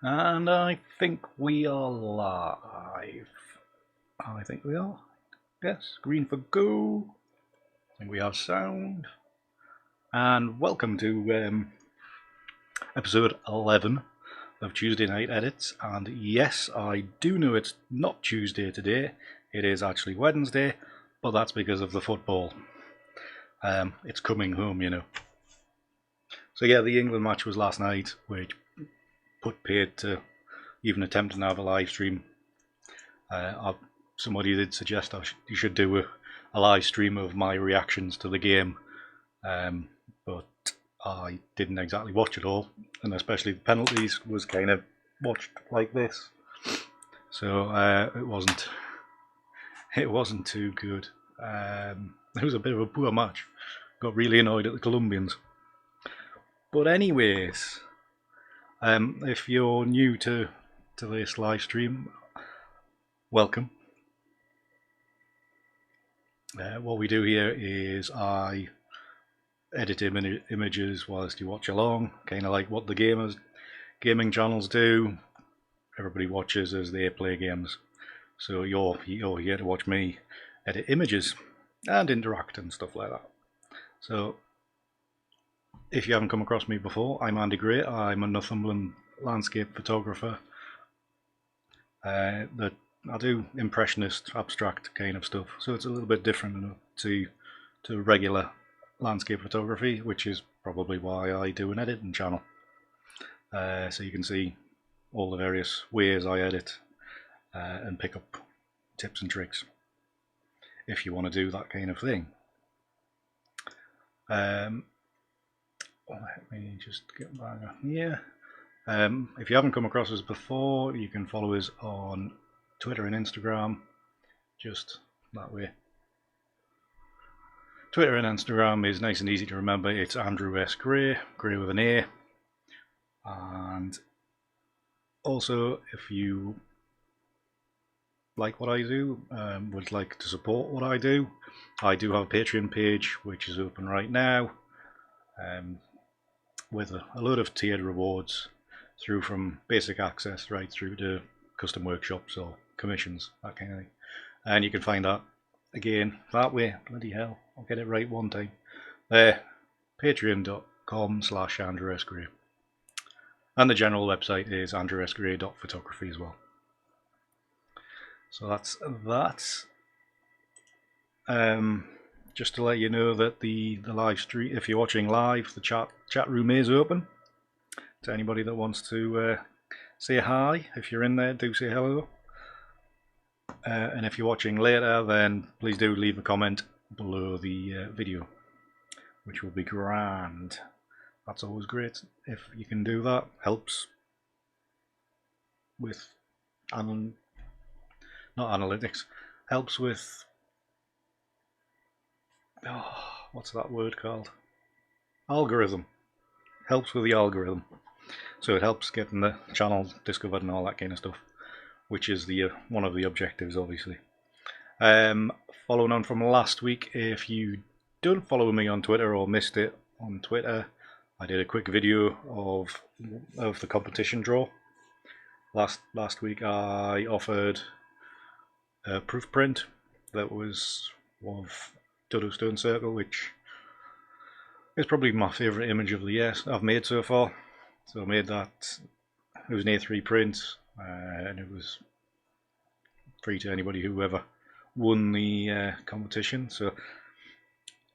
And I think we are live. I think we are. Yes, green for go. I think we have sound. And welcome to episode 11 of Tuesday Night Edits. And yes, I do know it's not Tuesday today. It is actually Wednesday, but that's because of the football. It's coming home, you know. So yeah, the England match was last night, which put paid to even attempting to have a live stream. Somebody did suggest you should do a live stream of my reactions to the game, but I didn't exactly watch it all, and especially the penalties was kind of watched like this, so it wasn't too good. It was a bit of a poor match. Got really annoyed at the Colombians. But anyways, if you're new to this live stream, welcome. What we do here is I edit images whilst you watch along, kind of like what the gaming channels do. Everybody watches as they play games, so you're here to watch me edit images and interact and stuff like that. So if you haven't come across me before, I'm Andy Gray. I'm a Northumberland landscape photographer. That I do impressionist, abstract kind of stuff, so it's a little bit different to regular landscape photography, which is probably why I do an editing channel. So you can see all the various ways I edit and pick up tips and tricks if you want to do that kind of thing. Let me just get back here. If you haven't come across us before, you can follow us on Twitter and Instagram, just that way. Twitter and Instagram is nice and easy to remember. It's Andrew S. Gray, Gray with an A. And also, if you like what I do, would like to support what I do have a Patreon page which is open right now, with a load of tiered rewards through from basic access right through to custom workshops or commissions, that kind of thing. And you can find that again that way. Bloody hell, I'll get it right one time. There, patreon.com/Andrew S. Gray. And the general website is andrewsgray.photography as well. So that's that. Just to let you know that the live stream, if you're watching live, the chat room is open to anybody that wants to say hi. If you're in there, do say hello. And if you're watching later, then please do leave a comment below the video, which will be grand. That's always great if you can do that. Helps with not analytics, helps with what's that word called? Algorithm. Helps with the algorithm. So it helps getting the channel discovered and all that kind of stuff, which is the one of the objectives, obviously. Following on from last week, if you don't follow me on Twitter or missed it on Twitter, I did a quick video of the competition draw. Last week I offered a proof print that was of Dodo Stone Circle, which is probably my favourite image of the year I've made so far. So I made that. It was an A3 print, and it was free to anybody who ever won the competition. So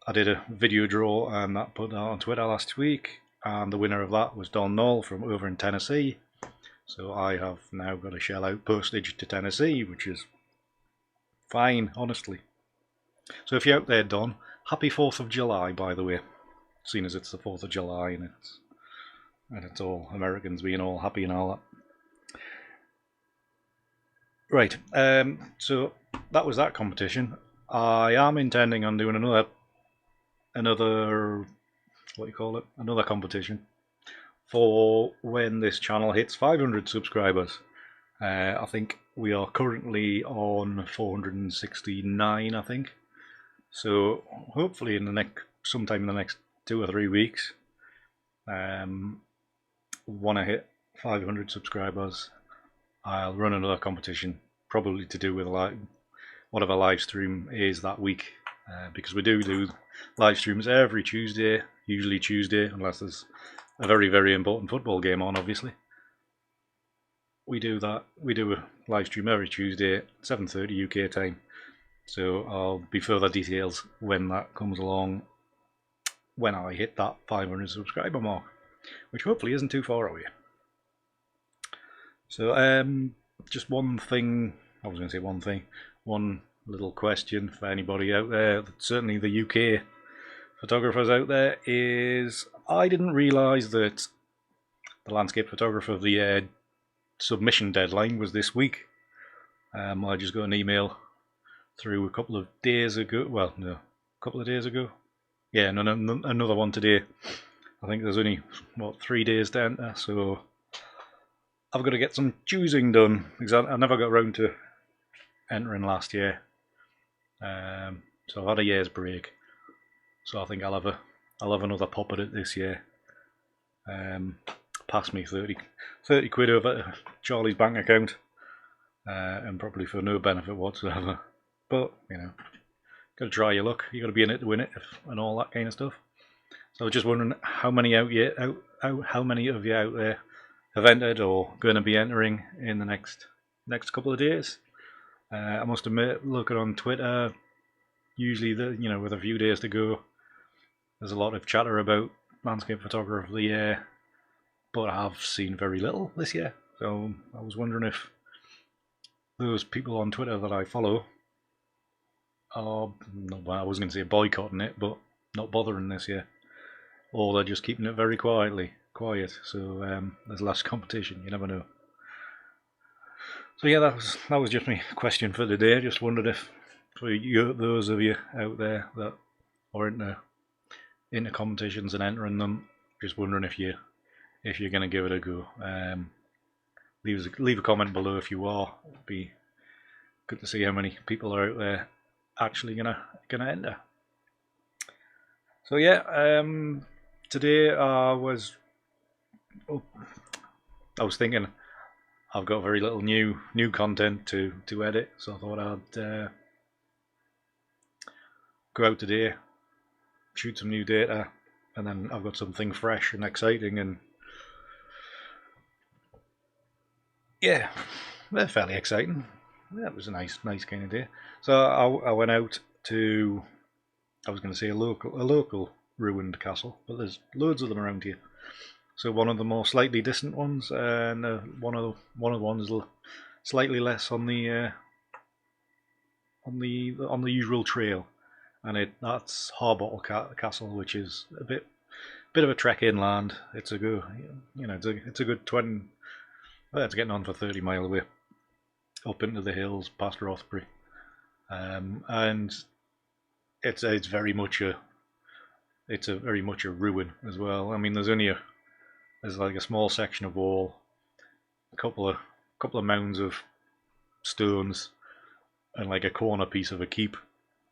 I did a video draw and that put that on Twitter last week, and the winner of that was Don Knoll from over in Tennessee. So I have now got to shell out postage to Tennessee, which is fine, honestly. So if you're out there, Don, happy 4th of July, by the way, seeing as it's the 4th of July and it's all Americans being all happy and all that. Right, so that was that competition. I am intending on doing another what do you call it? Another competition for when this channel hits 500 subscribers. I think we are currently on 469, I think. So hopefully sometime in the next 2 or 3 weeks, want to hit 500 subscribers, I'll run another competition, probably to do with whatever live stream is that week, because we do live streams every Tuesday, usually Tuesday, unless there's a very important football game on, obviously. We do a live stream every Tuesday, 7:30 UK time. So I'll be further details when that comes along, when I hit that 500 subscriber mark, which hopefully isn't too far away. So just one thing, one little question for anybody out there, certainly the UK photographers out there, is I didn't realise that the landscape photographer of the year submission deadline was this week. I just got an email through a couple of days ago. Well, no, a couple of days ago. Yeah, no, another one today. I think there's only 3 days to enter, so I've got to get some choosing done because I never got around to entering last year. So I've had a year's break. So I think I'll have another pop at it this year. Pass me 30 quid over to Charlie's bank account, and probably for no benefit whatsoever. But got to try your luck. You got to be in it to win it, and all that kind of stuff. So I was just wondering how many of you out there have entered or going to be entering in the next couple of days. I must admit, looking on Twitter, usually with a few days to go, there's a lot of chatter about landscape photographer of the year, but I've seen very little this year. So I was wondering if those people on Twitter that I follow are, I was going to say boycotting it, but not bothering this year, or they're just keeping it very quiet. So there's less competition. You never know. So yeah, that was just my question for today. Just wondered if for those of you out there that are into competitions and entering them, just wondering if you're going to give it a go. Leave a comment below if you are. It'd be good to see how many people are out there actually gonna enter. So yeah, today I was thinking I've got very little new content to edit, so I thought I'd go out today, shoot some new data, and then I've got something fresh and exciting, and yeah, they're fairly exciting. Yeah, it was a nice kind of day. So I went out to, I was going to say a local ruined castle, but there's loads of them around here. So one of the more slightly distant ones, and one of the ones slightly less on the usual trail, and that's Harbottle Castle, which is a bit of a trek inland. It's a good, it's a good 20. Well, it's getting on for 30 mile away, up into the hills past Rothbury, and it's very much a ruin as well. I mean, there's like a small section of wall, a couple of mounds of stones, and like a corner piece of a keep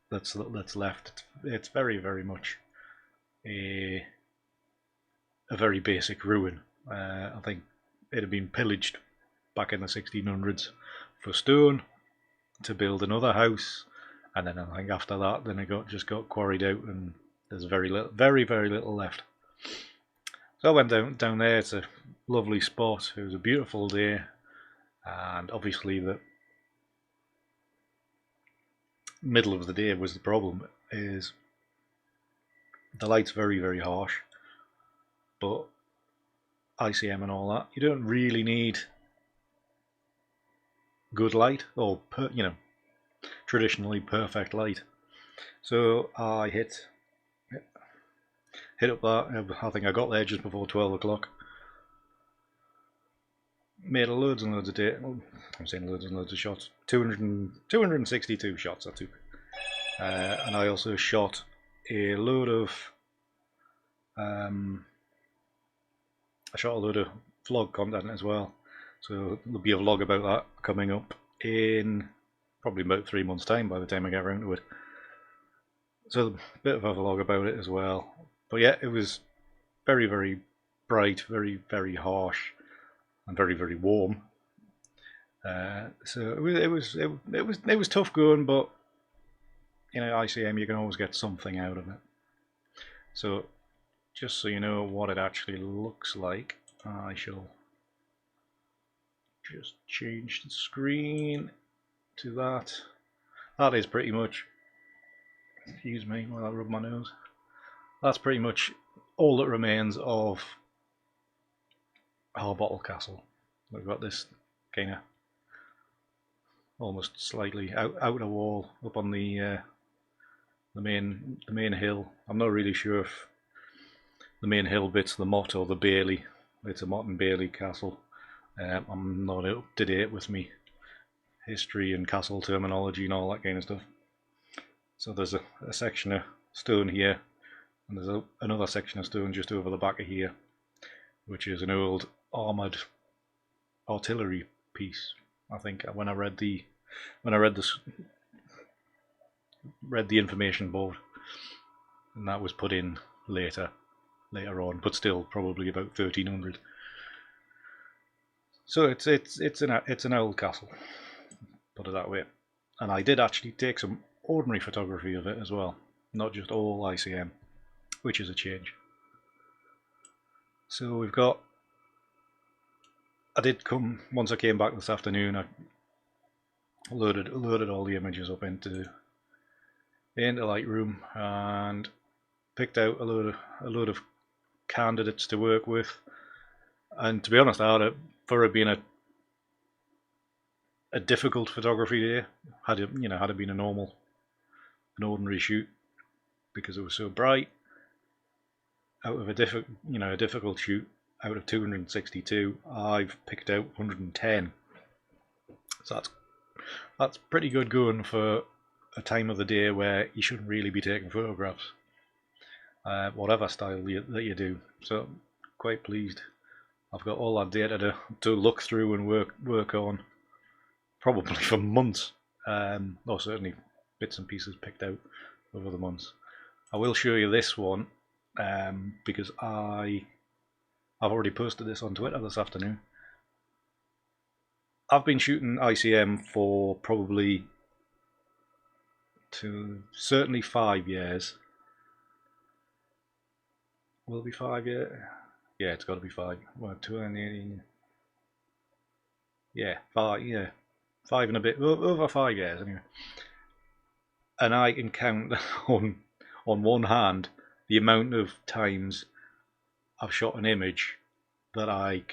that's left. It's very much a very basic ruin. I think it had been pillaged back in the 1600s for stone to build another house, and then I think after that, then it got quarried out, and there's very little left. So I went down there. It's a lovely spot. It was a beautiful day, and obviously the middle of the day was the problem. Is the light's very harsh, but ICM and all that, you don't really need good light or traditionally perfect light. So I hit up that. I think I got there just before 12 o'clock. Made loads and loads of data. I'm saying loads and loads of shots. 262 shots I took, and I also shot a load of vlog content as well. So there'll be a vlog about that coming up in probably about 3 months' time by the time I get around to it. So a bit of a vlog about it as well. But yeah, it was very bright, very harsh. and very, very warm. So it was tough going, but you know, ICM, you can always get something out of it. So just so you know what it actually looks like, I shall just change the screen to that. That is pretty much, excuse me while I rub my nose, that's pretty much all that remains of Harbottle Castle. We've got this kind of almost slightly outer wall up on the main hill. I'm not really sure if the main hill bit's the Mott or the Bailey. It's a Mott and Bailey castle. I'm not up to date with me history and castle terminology and all that kind of stuff. So there's a section of stone here, and there's another section of stone just over the back of here, which is an old armoured artillery piece. I think when I read the information board, and that was put in later on, but still probably about 1300. So it's an old castle, put it that way. And I did actually take some ordinary photography of it as well, not just all ICM, which is a change. So we've got, I did come, once I came back this afternoon, I loaded all the images up into Lightroom and picked out a load of candidates to work with. And to be honest, for it being a difficult photography day, had it been an ordinary shoot, because it was so bright, out of a difficult shoot, out of 262, I've picked out 110. So that's pretty good going for a time of the day where you shouldn't really be taking photographs, whatever style that you do. So I'm quite pleased. I've got all that data to look through and work on, probably for months, or certainly bits and pieces picked out over the months. I will show you this one, because I've already posted this on Twitter this afternoon. I've been shooting ICM for probably certainly 5 years. Will it be 5 years? Yeah, it's got to be 5. Well, 2018. Yeah, 5. Yeah, 5 and a bit, over 5 years anyway. And I can count on one hand the amount of times I've shot an image that I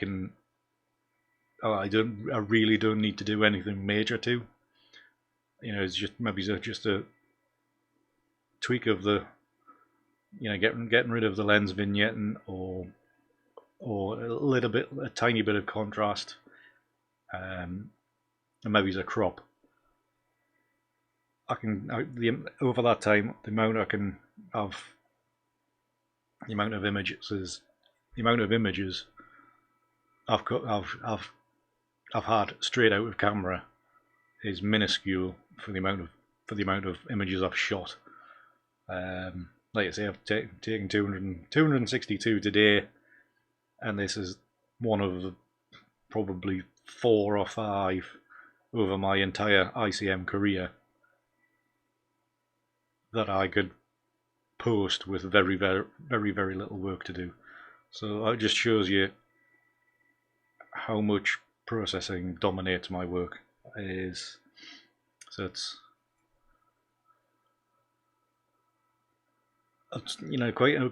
really don't need to do anything major to. You know, it's just maybe just a tweak of the, getting rid of the lens vignetting, or a tiny bit of contrast, and maybe it's a crop. Over that time, the amount of images I've had straight out of camera is minuscule for the amount of images I've shot. Like I say, I've taken 262 today, and this is one of the probably 4 or 5 over my entire ICM career that I could post with very, very, very, very little work to do. So it just shows you how much processing dominates my work. It's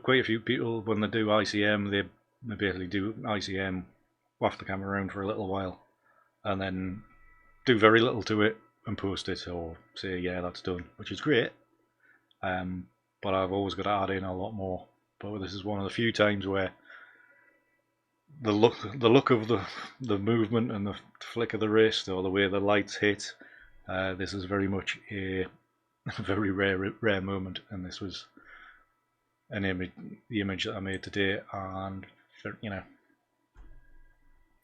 quite a few people, when they do ICM, they basically do ICM, waft the camera around for a little while, and then do very little to it and post it, or say, yeah, that's done, which is great. But I've always got to add in a lot more. But this is one of the few times where the look of the movement and the flick of the wrist, or the way the lights hit, this is very much a very rare moment, and this was the image that I made today, and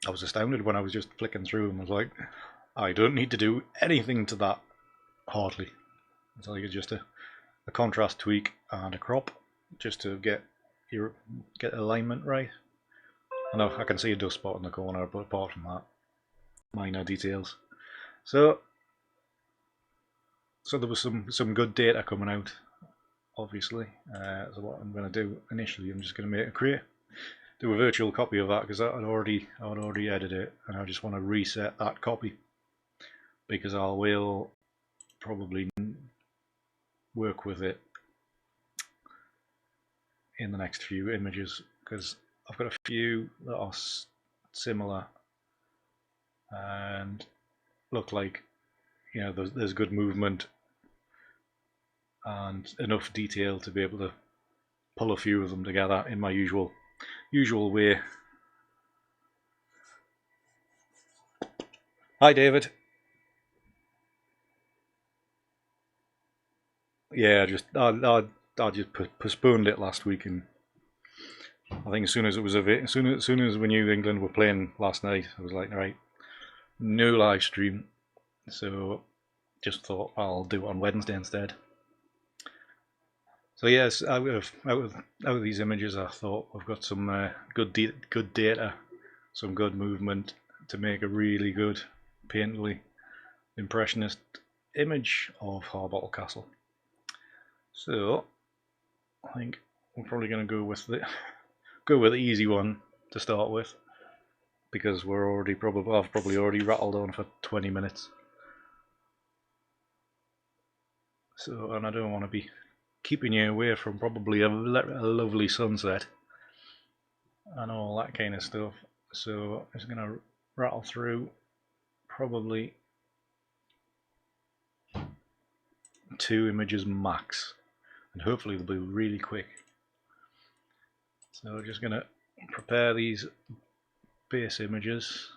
I was astounded when I was just flicking through and was like, I don't need to do anything to that, hardly. It's like it's just a contrast tweak and a crop, just to get alignment right. I know I can see a dust spot in the corner, but apart from that, minor details. So there was some good data coming out, obviously. So what I'm going to do initially, I'm just going to do a virtual copy of that because I'd already edited it, and I just want to reset that copy because I will probably work with it in the next few images because I've got a few that are similar and look like, you know, there's good movement and enough detail to be able to pull a few of them together in my usual way. Hi, David. Yeah, I just postponed it last week, and I think as soon as it was as soon as we knew England were playing last night, I was like, right, no live stream. So just thought I'll do it on Wednesday instead. So yes, out of these images, I thought I've got some good data, some good movement to make a really good painterly impressionist image of Harbottle Castle. So I think we're probably going to go with the easy one to start with because I've probably already rattled on for 20 minutes. So, and I don't want to be keeping you away from probably a lovely sunset and all that kind of stuff. So I'm just going to rattle through probably 2 images max, and hopefully they'll be really quick. So just going to prepare these base images.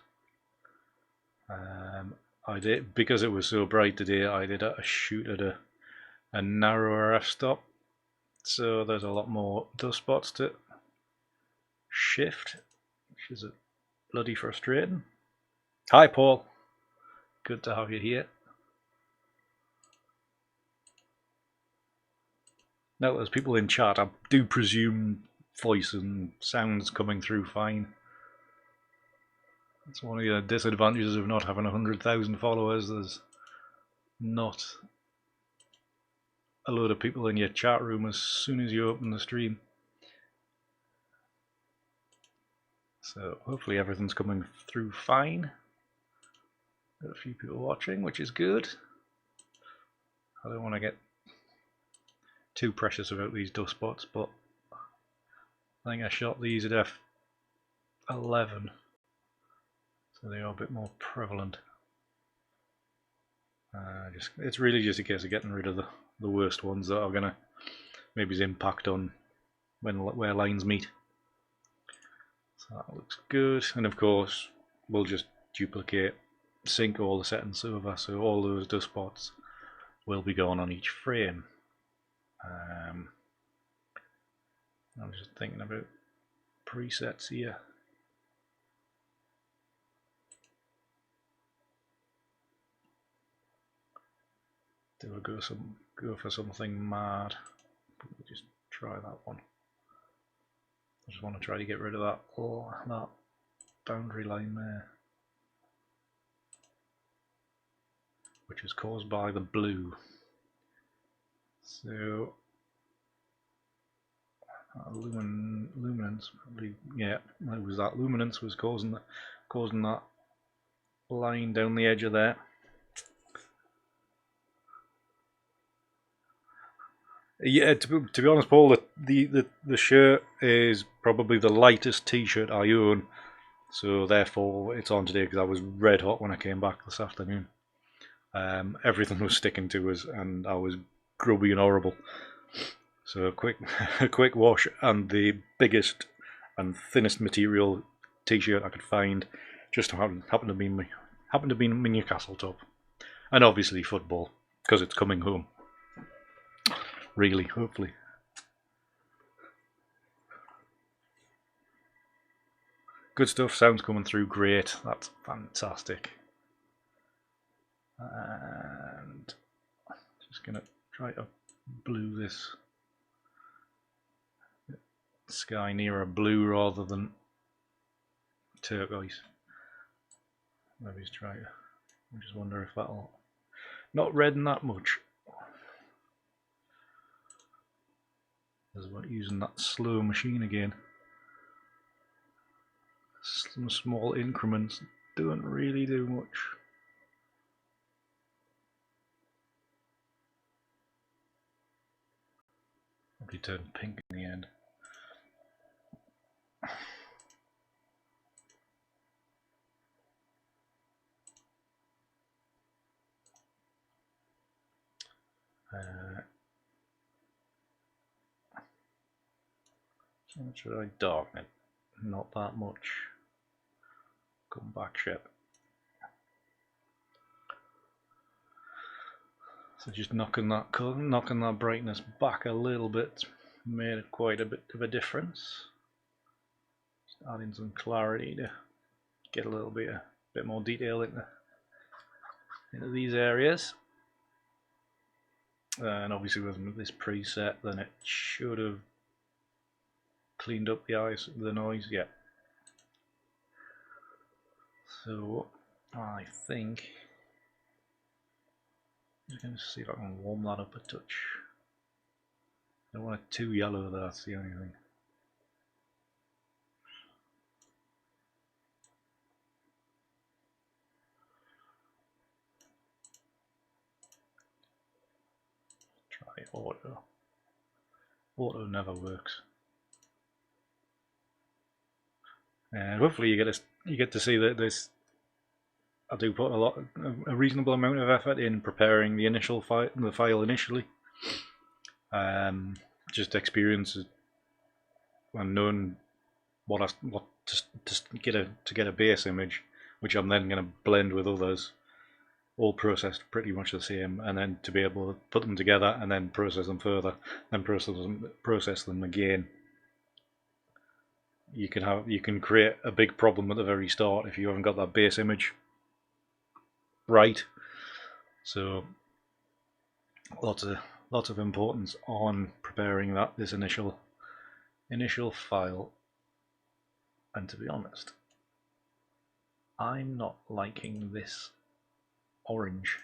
I did, because it was so bright today, I did a shoot at a narrower f-stop, so there's a lot more dust spots to shift, which is bloody frustrating. Hi Paul, good to have you here. Now there's people in chat, I do presume voice and sounds coming through fine. It's one of the disadvantages of not having 100,000 followers. There's not a load of people in your chat room as soon as you open the stream. So hopefully everything's coming through fine. Got a few people watching, which is good. I don't want to get too precious about these dust spots, but I think I shot these at f11, so they are a bit more prevalent. It's really just a case of getting rid of the worst ones that are gonna maybe impact on where lines meet. So that looks good, and of course we'll just sync all the settings over, so all those dust spots will be gone on each frame. I'm just thinking about presets here. Do I go for something mad? We'll just try that one. I just want to try to get rid of that boundary line there, which is caused by the blue. So luminance, probably, yeah, it was that luminance was causing that line down the edge of there. Yeah, to be honest, Paul, the shirt is probably the lightest t-shirt I own, so therefore it's on today because I was red hot when I came back this afternoon. Everything was sticking to us, and I was grubby and horrible. So a quick wash, and the biggest and thinnest material t-shirt I could find just happened to be my Newcastle top, and obviously football because it's coming home. Really, hopefully. Good stuff, sound's coming through great, that's fantastic. And just gonna try to blue this sky nearer blue rather than turquoise. Maybe he's trying to. I just wonder if that'll not redden that much. As well, using that slow machine again. Some small increments don't really do much. Probably turn pink in the end. So much should I darken it? Not that much. Come back ship. So just knocking that brightness back a little bit made it quite a bit of a difference. Just adding some clarity to get a little bit more detail into these areas. And obviously with this preset, then it should have cleaned up the noise. Yeah. So I think I'm just going to see if I can warm that up a touch. I don't want it too yellow, that's the only thing. Try auto. Auto never works. And hopefully you get to see that this. I do put a reasonable amount of effort in preparing the file initially. Just experiences and knowing what to get a base image, which I'm then going to blend with others, all processed pretty much the same, and then to be able to put them together and then process them further, then process them again. You can create a big problem at the very start if you haven't got that base image right. So lots of importance on preparing this initial file. And to be honest, I'm not liking this orange.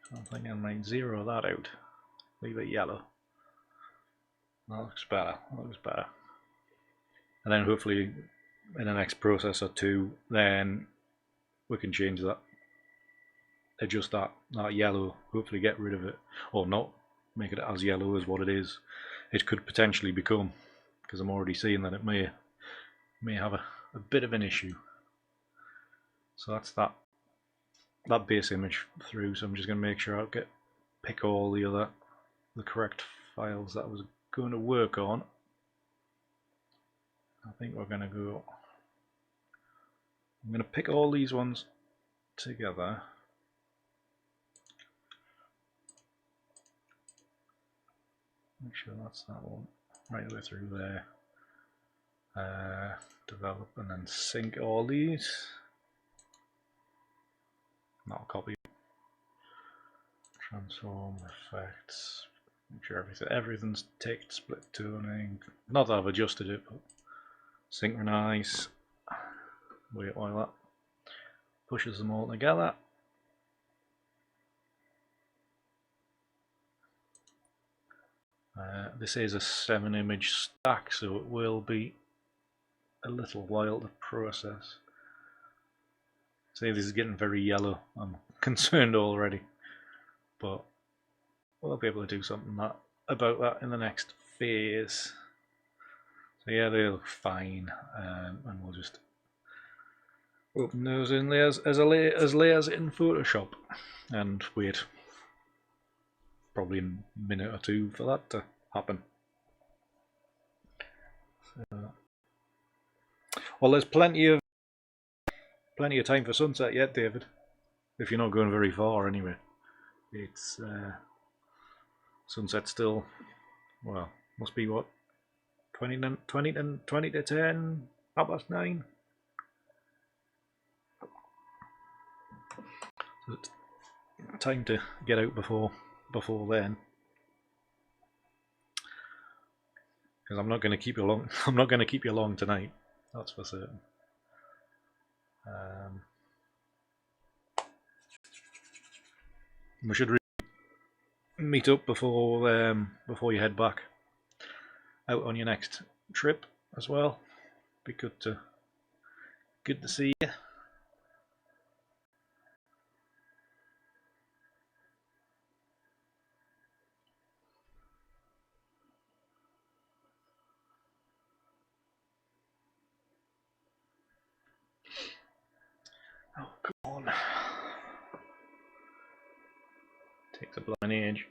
So I think I might zero that out. Leave it yellow. That looks better. And then hopefully in the next process or two, then we can change that, adjust that yellow, hopefully get rid of it, or not make it as yellow as what it could potentially become, because I'm already seeing that it may have a bit of an issue. So that's that base image through. So I'm just going to make sure I pick all the correct files that I was going to work on. I think we're going to go. I'm going to pick all these ones together. Make sure that's that one right the way through there. Develop and then sync all these. Not copy. Transform effects. Make sure everything's ticked. Split toning. Not that I've adjusted it, but synchronize. Wait while that pushes them all together. This is a 7-image stack, so it will be a little while to process. See, this is getting very yellow. I'm concerned already, but we'll be able to do something about that in the next phase. So yeah, they look fine, and we'll just open those in layers as layers in Photoshop, and wait probably a minute or two for that to happen. So, well, there's plenty of time for sunset yet, David. If you're not going very far, anyway. It's sunset still. Well, must be what 20 to 10, 9:30. So it's time to get out before then, because I'm not going to keep you long. I'm not going to keep you long tonight. That's for certain. We should meet up before you head back out on your next trip as well. Be good to see you. Oh, come on. Takes a blind age.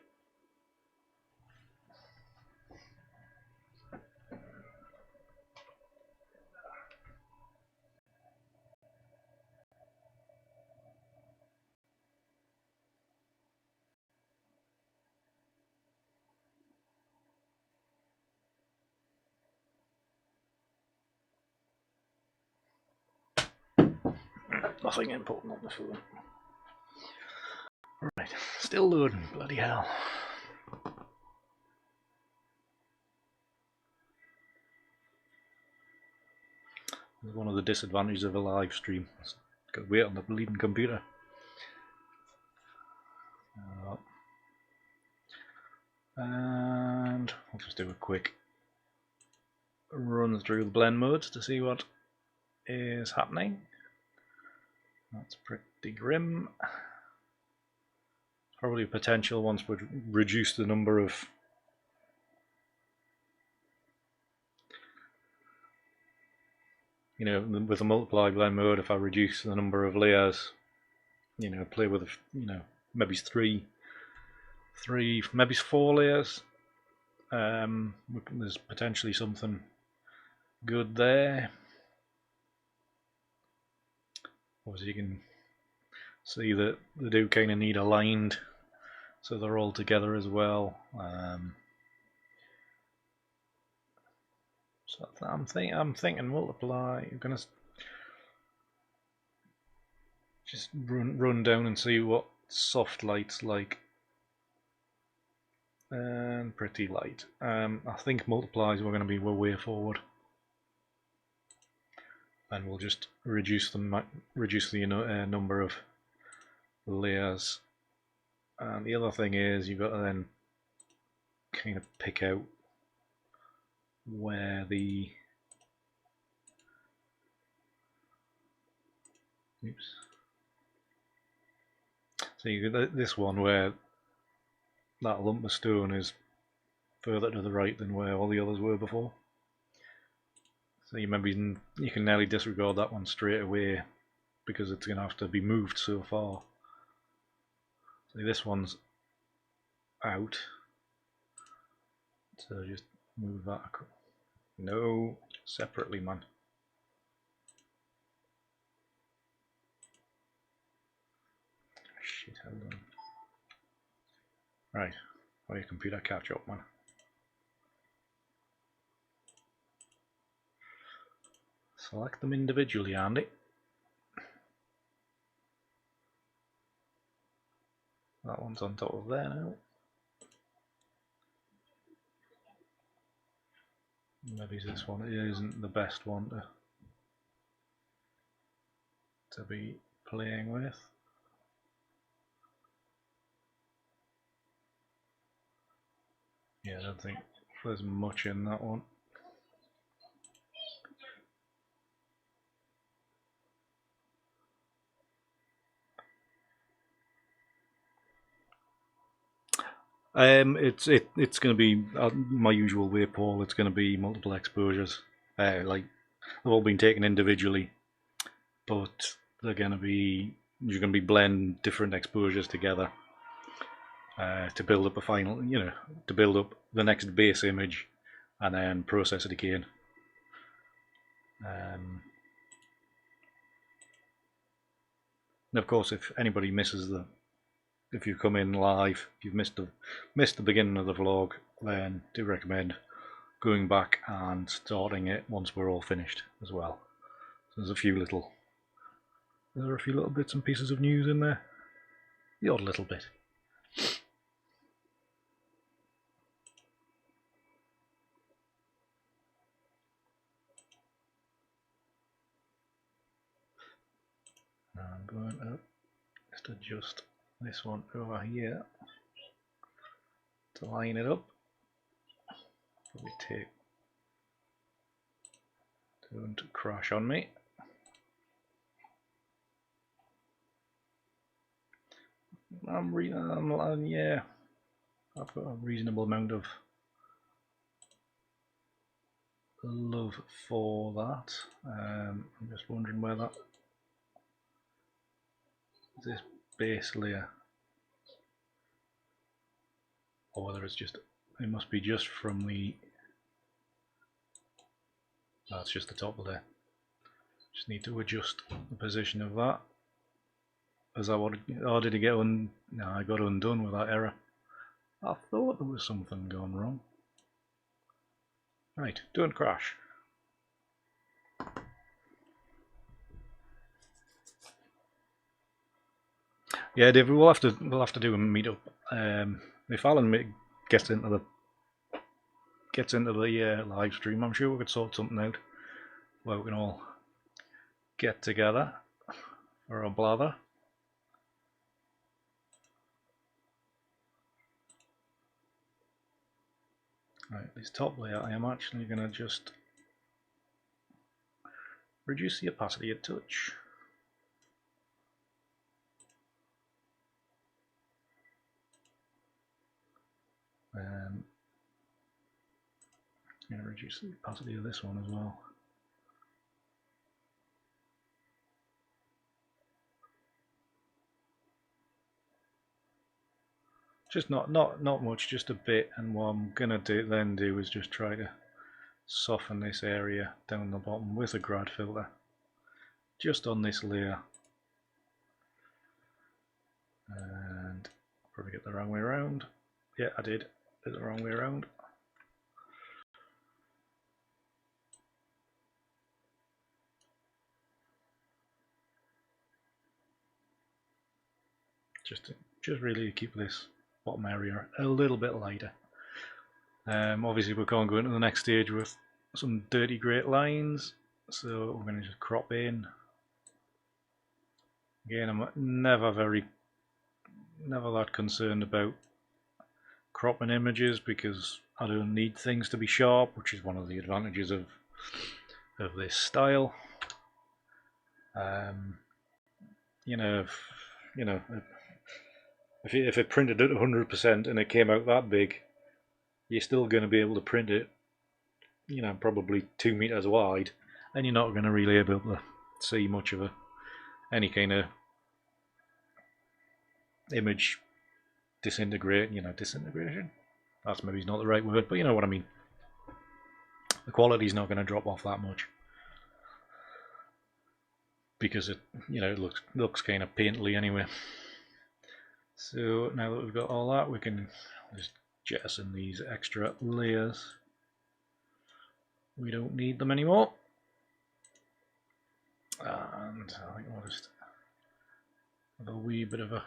Nothing important on the phone. Right, still loading, bloody hell. It's one of the disadvantages of a live stream. It's got to wait on the bleeding computer. And I'll just do a quick run through the blend modes to see what is happening. That's pretty grim. Probably a potential once we reduce the number of with the multiply blend mode, if I reduce the number of layers, play with maybe three, maybe 4 layers, there's potentially something good there. Obviously you can see that they do kind of need aligned so they're all together as well. So I'm thinking multiply. I'm gonna just run down and see what soft light's like. And pretty light. I think multiplies we're going to be way forward, and we'll just reduce the number of layers. And the other thing is you've got to then kind of pick out where the so you get this one where that lump of stone is further to the right than where all the others were before. So you can nearly disregard that one straight away because it's going to have to be moved so far. So this one's out. So just move that across. No, separately, man. Shit, hold on. Right, why your computer catch up, man. Select them individually, Andy. That one's on top of there now. Maybe this one isn't the best one to be playing with. Yeah, I don't think there's much in that one. It's going to be my usual way, Paul. It's going to be multiple exposures. Like they've all been taken individually, but you're going to be blend different exposures together to build up a final, to build up the next base image, and then process it again. And of course, if anybody misses if you come in live, if you've missed the beginning of the vlog, then do recommend going back and starting it once we're all finished as well. So there's a few little bits and pieces of news in there. The odd little bit. I'm going to just adjust this one over here to line it up. Probably take don't crash on me. Yeah, I've got a reasonable amount of love for that. I'm just wondering where that this base layer, or whether it's just, it must be just from the, that's just the top of there. Just need to adjust the position of that. As I wanted, oh, did it get no, I got undone with that error. I thought there was something gone wrong. Right, don't crash. Yeah, David, we'll have to do a meetup. If Alan gets into the live stream, I'm sure we could sort something out where we can all get together for a blather. Right, this top layer, I am actually going to just reduce the opacity a touch. I'm going to reduce the opacity of this one as well. Just not much, just a bit. And what I'm going to do is just try to soften this area down the bottom with a grad filter, just on this layer. And probably get the wrong way around. Yeah, I did the wrong way around. Just really keep this bottom area a little bit lighter. Obviously we can't go into the next stage with some dirty great lines, so we're going to just crop in. Again, I'm never that concerned about cropping images because I don't need things to be sharp, which is one of the advantages of this style. If it printed at 100% and it came out that big, you're still going to be able to print it, probably 2 meters wide, and you're not going to really be able to see much of any kind of image disintegration. That's maybe not the right word, but you know what I mean. The quality's not going to drop off that much because it looks kind of painterly anyway. So now that we've got all that, we can just jettison these extra layers. We don't need them anymore. And I think we'll just have a wee bit of a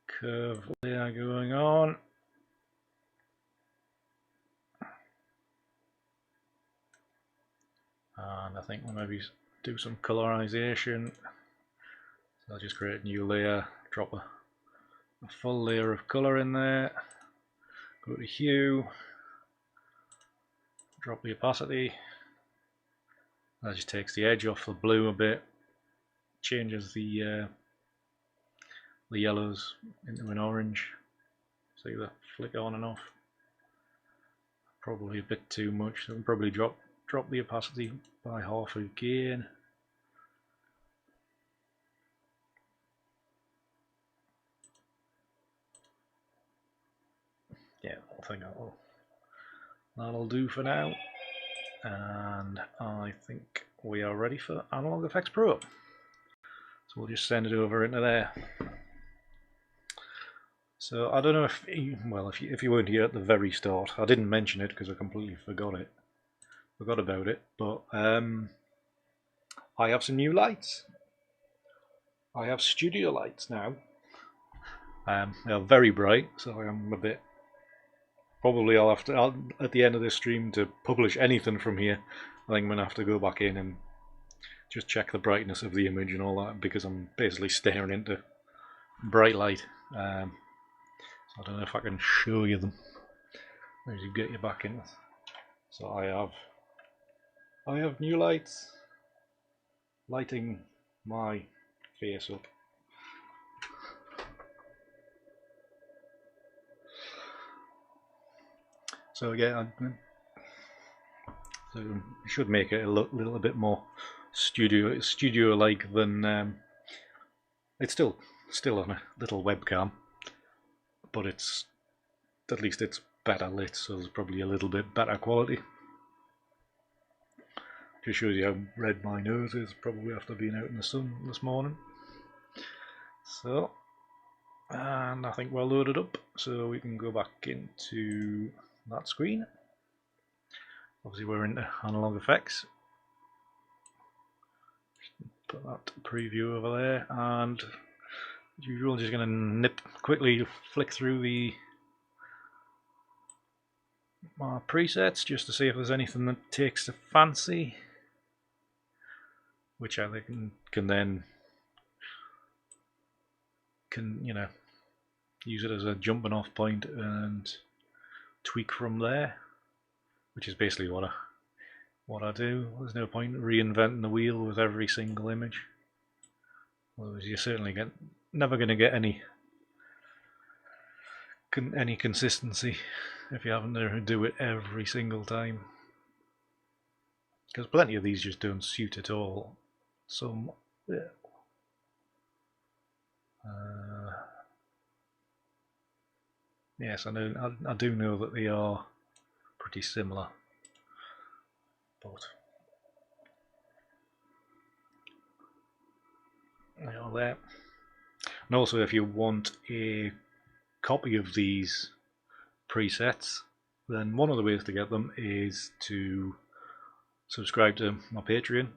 curve layer going on. And I think we'll maybe do some colorization. So I'll just create a new layer, drop a full layer of color in there, go to hue, drop the opacity. That just takes the edge off the blue a bit, changes the yellows into an orange. See the flick on and off. Probably a bit too much, so I'll probably drop the opacity by half again. Yeah, I think that'll do for now. And I think we are ready for Analog Efex Pro. So we'll just send it over into there. So I don't know if you weren't here at the very start, I didn't mention it because I completely forgot about it. But I have some new lights. I have studio lights now. They are very bright, so I am a bit. Probably I'll at the end of this stream to publish anything from here. I think I'm gonna have to go back in and just check the brightness of the image and all that, because I'm basically staring into bright light. So I don't know if I can show you them as you get your back in. So I have new lights lighting my face up. So again, so it should make it a little bit more studio-like than it's still on a little webcam, but it's at least it's better lit, so there's probably a little bit better quality. Just shows you how red my nose is, probably after being out in the sun this morning. So, and I think we're loaded up, so we can go back into that screen. Obviously we're into analog effects. Put that preview over there, and as usual, just going to quickly flick through my presets just to see if there's anything that takes a fancy, which I can then use it as a jumping off point and tweak from there, which is basically what I do. There's no point reinventing the wheel with every single image. Otherwise, you're certainly never going to get any consistency if you haven't to do it every single time. Because plenty of these just don't suit at all. Some, yeah. Yes, I know. I do know that they are pretty similar, but they are there. And also, if you want a copy of these presets, then one of the ways to get them is to subscribe to my Patreon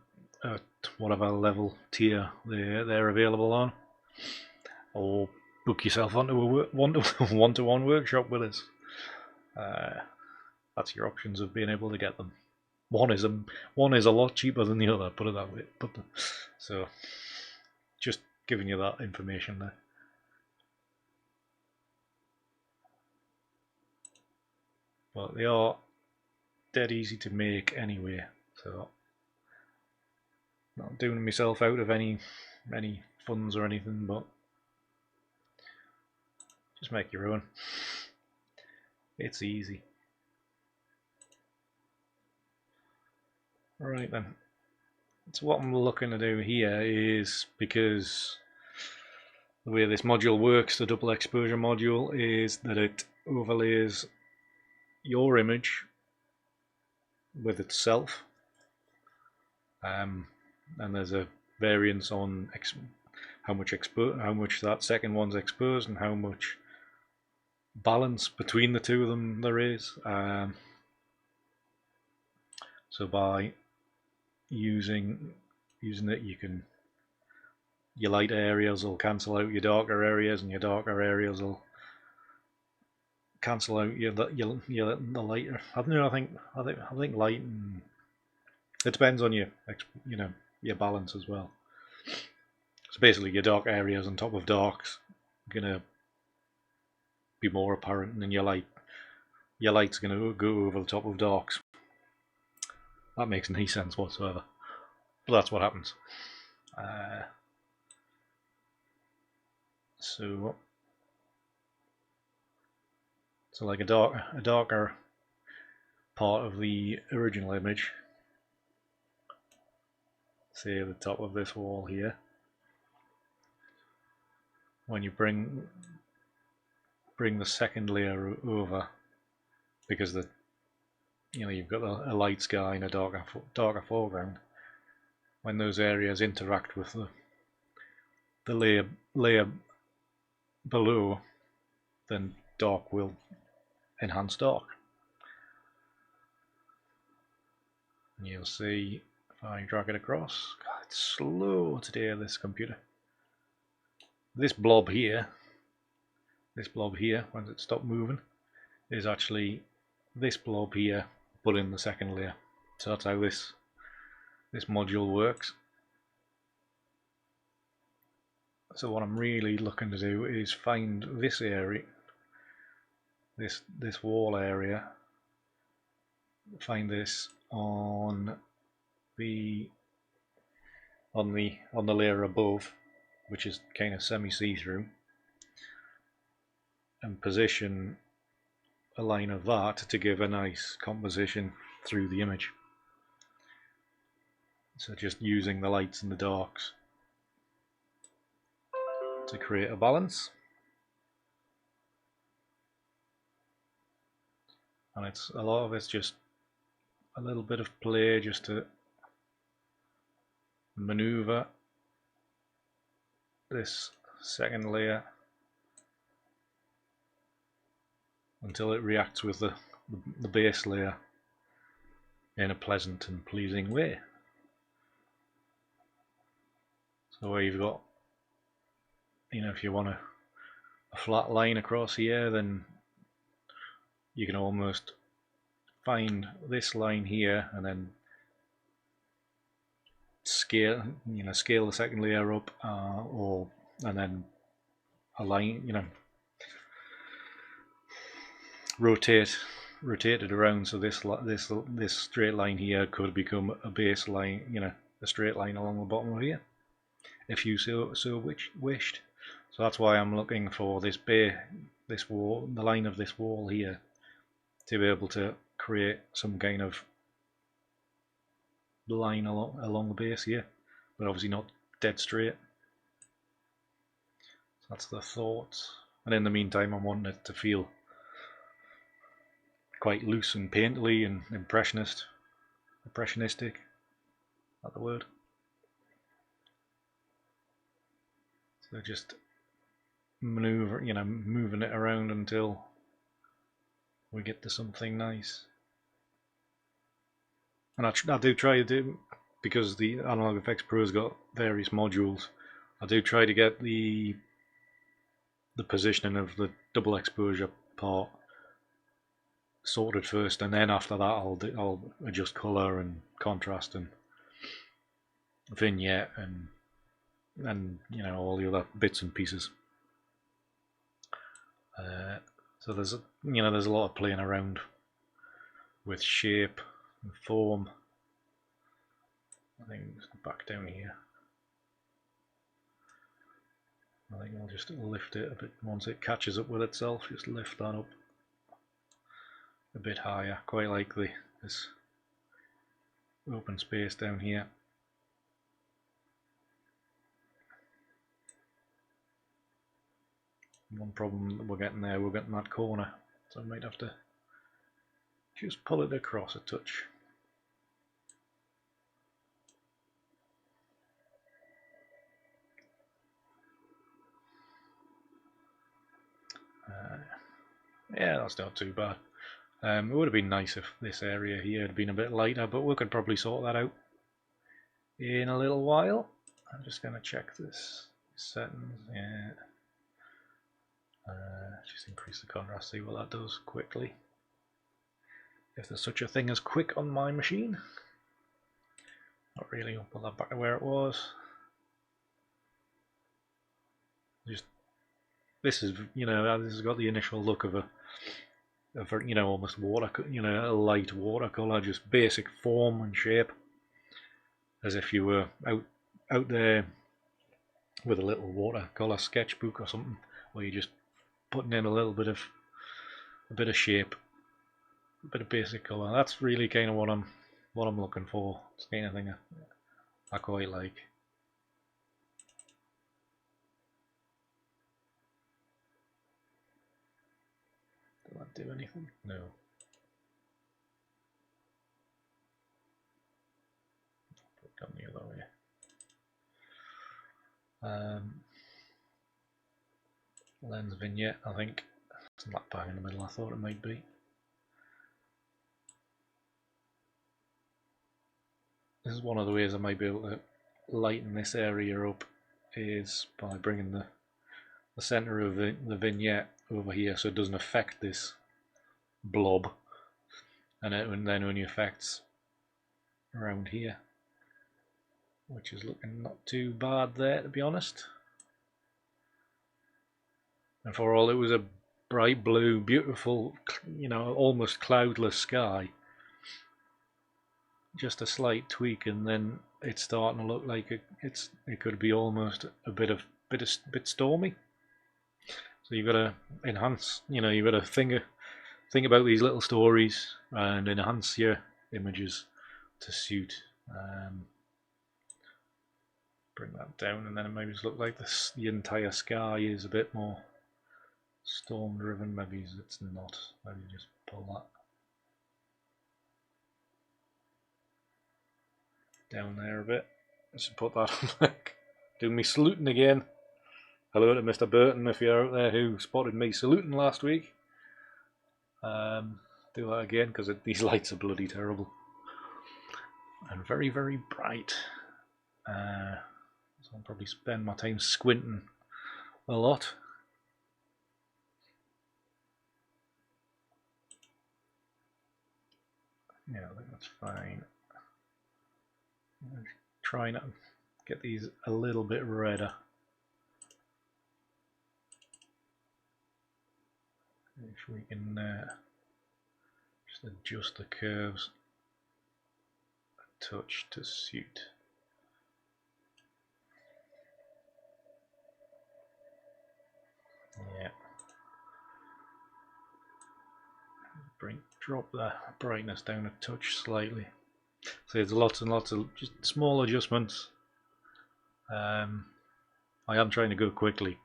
at whatever level tier they're available on, or book yourself onto a one-to-one workshop with us. That's your options of being able to get them. One is a lot cheaper than the other, put it that way. So just giving you that information there. But they are dead easy to make anyway, so not doing myself out of any funds or anything, but just make your own. It's easy. Right then, so what I'm looking to do here is, because the way this module works, the double exposure module, is that it overlays your image with itself, and there's a variance on how much that second one's exposed and how much balance between the two of them there is. So by using it, your light areas will cancel out your darker areas, and your darker areas will cancel out the lighter. I don't know. I think light. It depends on your balance as well. So basically, your dark areas on top of darks are gonna be more apparent, and then your light's gonna go over the top of darks. That makes no sense whatsoever, but that's what happens. So like a darker part of the original image, say the top of this wall here, when you bring the second layer over, because you've got a light sky and a darker foreground, when those areas interact with the layer below, then dark will enhance dark. And you'll see if I drag it across. God, it's slow today, this computer. This blob here, once it stopped moving, is actually this blob here, but in the second layer. So that's how this module works. So what I'm really looking to do is find this area, this wall area, find this on the layer above, which is kind of semi see-through, and position a line of that to give a nice composition through the image. So just using the lights and the darks to create a balance. And it's a lot of it's just a little bit of play just to maneuver this second layer until it reacts with the base layer in a pleasant and pleasing way. So where you've got, if you want a flat line across here, then you can almost find this line here and then scale the second layer up, and then a line, rotate it around, so this straight line here could become a base line, a straight line along the bottom of here, if you so wished. So that's why I'm looking for this wall, the line of this wall here, to be able to create some kind of line along the base here, but obviously not dead straight. So that's the thought. And in the meantime, I'm wanting it to feel quite loose and painterly and impressionistic. Is that the word? So just moving it around until we get to something nice. And I do try to do, because the Analog Effects Pro's got various modules, I do try to get the positioning of the double exposure part sorted first, and then after that I'll adjust colour and contrast and vignette and all the other bits and pieces. So there's a lot of playing around with shape and form. I think back down here, I think I'll just lift it a bit once it catches up with itself. Just lift that up a bit higher, quite like this open space down here. One problem that we're getting that corner, so I might have to just pull it across a touch. Yeah, that's not too bad. It would have been nice if this area here had been a bit lighter, but we could probably sort that out in a little while. I'm just going to check this settings. Yeah. Just increase the contrast, see what that does quickly. If there's such a thing as quick on my machine. Not really, I'll put that back to where it was. This has got the initial look of a almost water, a light watercolor, just basic form and shape, as if you were out there with a little watercolor sketchbook or something, where you're just putting in a bit of shape, a bit of basic color. That's really kind of what I'm looking for. It's the kind of thing I quite like. Did that do anything? No. Put it down the other way. Lens vignette, I think. It's not bang in the middle, I thought it might be. This is one of the ways I might be able to lighten this area up, is by bringing the center of the vignette over here so it doesn't affect this blob, and then only affects around here, which is looking not too bad there, to be honest. And for all it was a bright blue, beautiful, almost cloudless sky, just a slight tweak, and then it's starting to look like it could be almost a bit stormy. So you've got to enhance. You've got to think about these little stories and enhance your images to suit. Bring that down, and then it maybe just look like the entire sky is a bit more storm driven. Maybe it's not. Maybe just pull that down there a bit. Let's put that on back. Do me saluting again. Hello to Mr. Burton if you're out there who spotted me saluting last week. Do that again because these lights are bloody terrible and very, very bright. So I'll probably spend my time squinting a lot. Yeah, I think that's fine. Try not to get these a little bit redder. If we can just adjust the curves a touch to suit. Yeah. Drop the brightness down a touch slightly. So there's lots and lots of just small adjustments. I am trying to go quickly,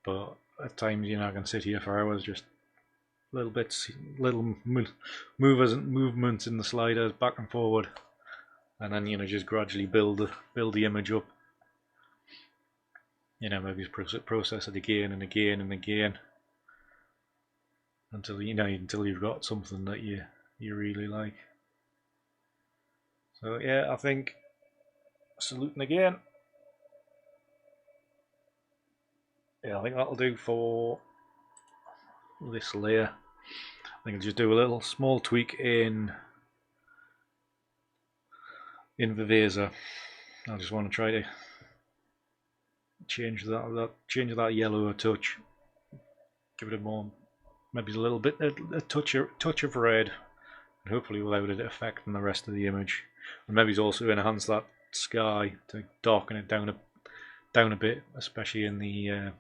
but at times I can sit here for hours just little bits, little movements in the sliders back and forward, and then just gradually build the image up. Maybe process it again and again and again until you've got something that you really like. So yeah, I think saluting again. Yeah, I think that'll do for this layer. I think I'll just do a little small tweak in Viveza. I just want to try to change that yellow a touch, give it a more, maybe a little bit, a touch of red, and hopefully without it affecting the rest of the image. And maybe also enhance that sky to darken it down a bit, especially in the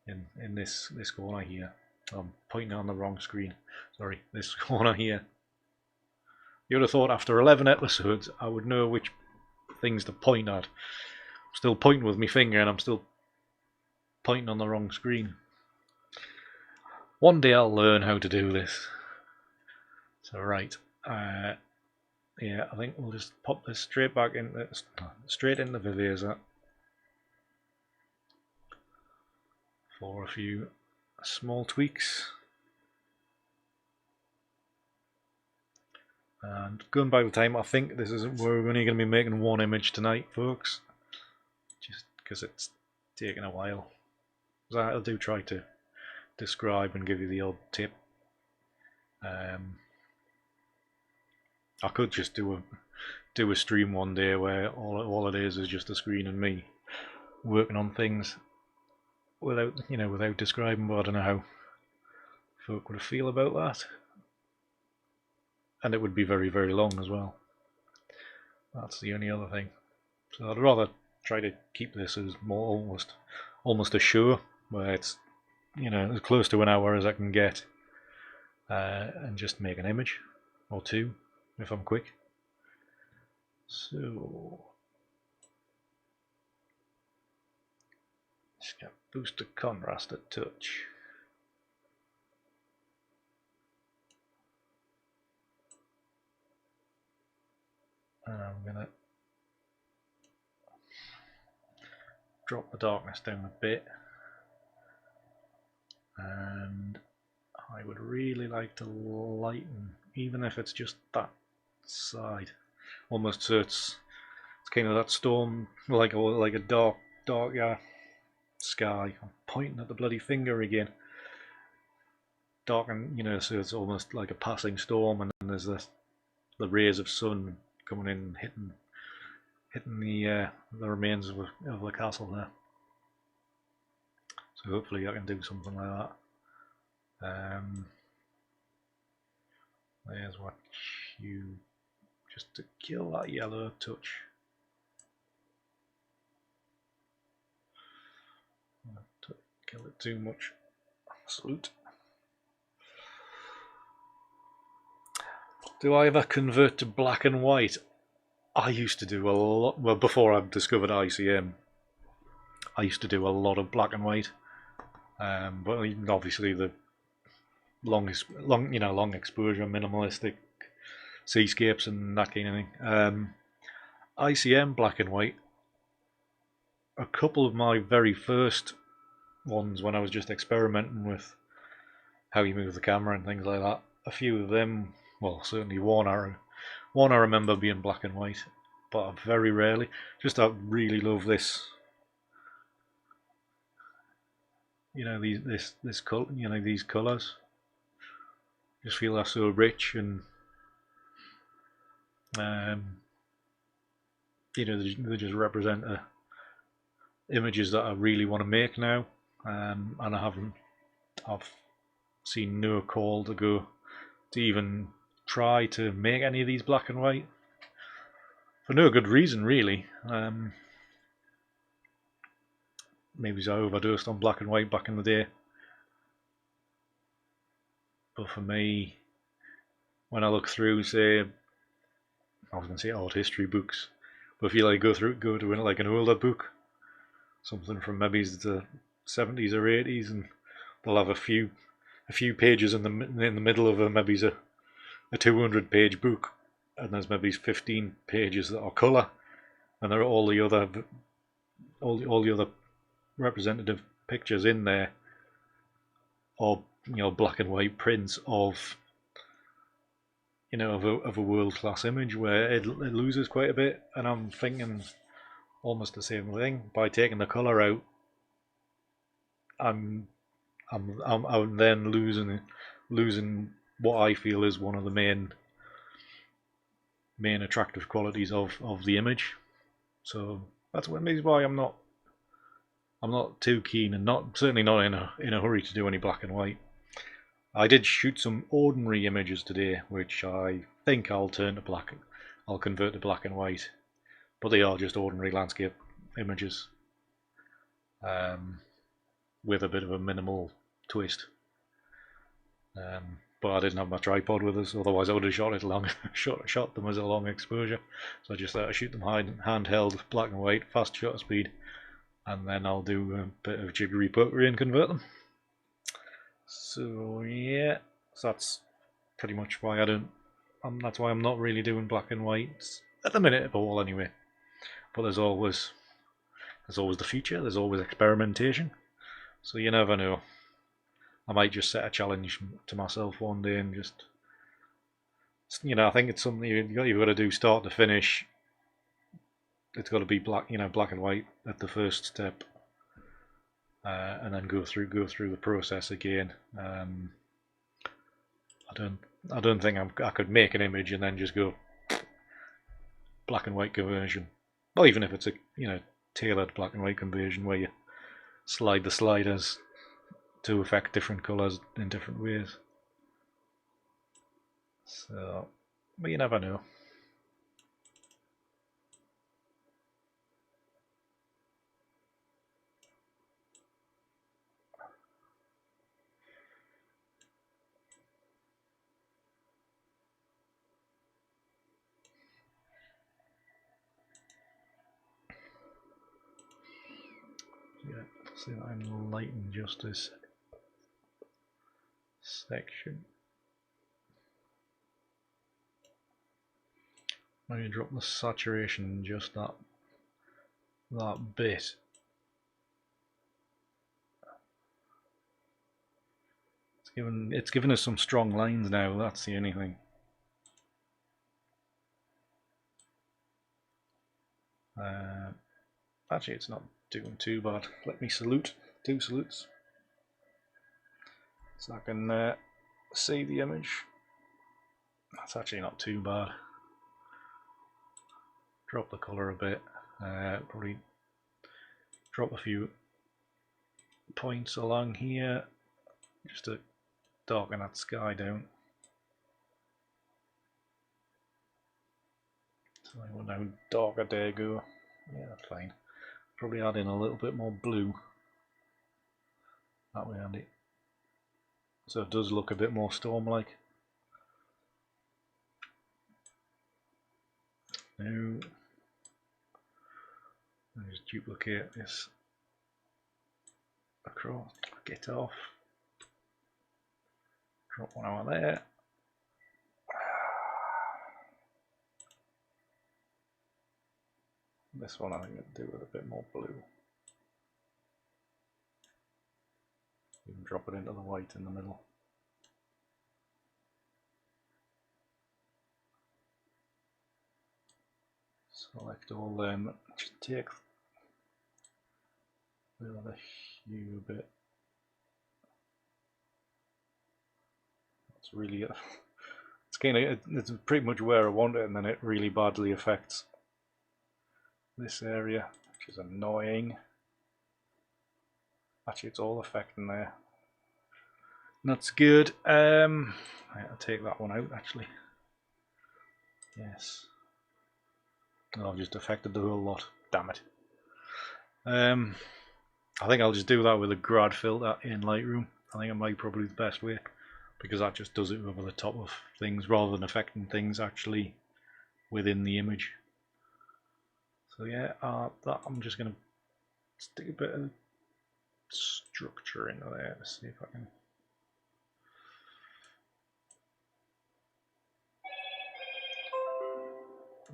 in this corner here. I'm pointing on the wrong screen. Sorry, this corner here. You would have thought after 11 episodes I would know which things to point at. I'm still pointing with my finger and I'm still pointing on the wrong screen. One day I'll learn how to do this. So right, yeah, I think we'll just pop this straight into Viveza for a few small tweaks. And going by the time, I think we're only going to be making one image tonight, folks, just because it's taken a while. I do try to describe and give you the odd tip. I could just do a stream one day where all it is just a screen and me working on things without describing, but I don't know how folk would feel about that. And it would be very, very long as well. That's the only other thing. So I'd rather try to keep this as more almost a show, where it's as close to an hour as I can get, and just make an image or two if I'm quick. So just get boost the contrast a touch. And I'm gonna drop the darkness down a bit, and I would really like to lighten, even if it's just that side, almost so it's kind of that storm, like a dark sky. I'm pointing at the bloody finger again. Darken, so it's almost like a passing storm, and then there's the rays of sun coming in, hitting the remains of the castle there. So hopefully I can do something like that. There's what you, just to kill that yellow touch. Not to kill it too much. Salute. Do I ever convert to black and white? I used to do a lot. Well, before I discovered ICM, I used to do a lot of black and white. But obviously the long exposure, minimalistic seascapes and that kind of thing. ICM black and white. A couple of my very first ones when I was just experimenting with how you move the camera and things like that. A few of them, well, certainly one I remember being black and white, but very rarely. Just I really love this. You know, these colours. Just feel they're so rich and you know, they just represent images that I really want to make now, and I've seen no call to go to even try to make any of these black and white for no good reason, really. Maybe I overdosed on black and white back in the day, but for me, when I look through, say, I was going to say art history books, but if you like go to like an older book, something from maybe the 70s or 80s, and they'll have a few pages in the middle of maybe a 200-page book, and there's maybe 15 pages that are colour, and there are all the other representative pictures in there, or black and white prints of of a world-class image where it loses quite a bit. And I'm thinking almost the same thing. By taking the colour out, I'm then losing what I feel is one of the main attractive qualities of the image. So that's why I'm not too keen, and certainly not in a hurry to do any black and white. I did shoot some ordinary images today, which I think I'll convert to black and white, but they are just ordinary landscape images, with a bit of a minimal twist. But I didn't have my tripod with us, otherwise I would have shot them as a long exposure. So I just thought I'd shoot them handheld, black and white, fast shutter speed, and then I'll do a bit of jiggery pokery and convert them. So yeah, so that's pretty much why that's why I'm not really doing black and whites at the minute at all, anyway. But there's always the future. There's always experimentation. So you never know. I might just set a challenge to myself one day and just, I think it's something you've got to do start to finish. It's got to be black and white at the first step, and then go through the process again. I don't think I could make an image and then just go black and white conversion. Well, even if it's a tailored black and white conversion where you slide the sliders to affect different colours in different ways. So, but you never know. Yeah, see that I enlighten just this section. Now you drop the saturation just that bit. It's given us some strong lines now. That's the only thing. Actually, it's not doing too bad. Let me salute. 2 salutes, so I can see the image. That's actually not too bad. Drop the colour a bit. Probably drop a few points along here just to darken that sky down. So I want how darker they go. Yeah, that's fine. Probably add in a little bit more blue. That way, Andy. So it does look a bit more storm-like. Now, I'll just duplicate this across, get off, drop one out there. This one I think I'll do with a bit more blue. You can drop it into the white in the middle. Select all them, just take the other hue a bit. That's really it's kind of, it's pretty much where I want it, and then it really badly affects this area, which is annoying. Actually, it's all affecting there. That's good. I'll take that one out actually. Yes. Oh, I've just affected the whole lot. Damn it. I think I'll just do that with a grad filter in Lightroom. I think it might probably be the best way, because that just does it over the top of things rather than affecting things actually within the image. So yeah, that I'm just going to stick a bit of structure into there to see if I can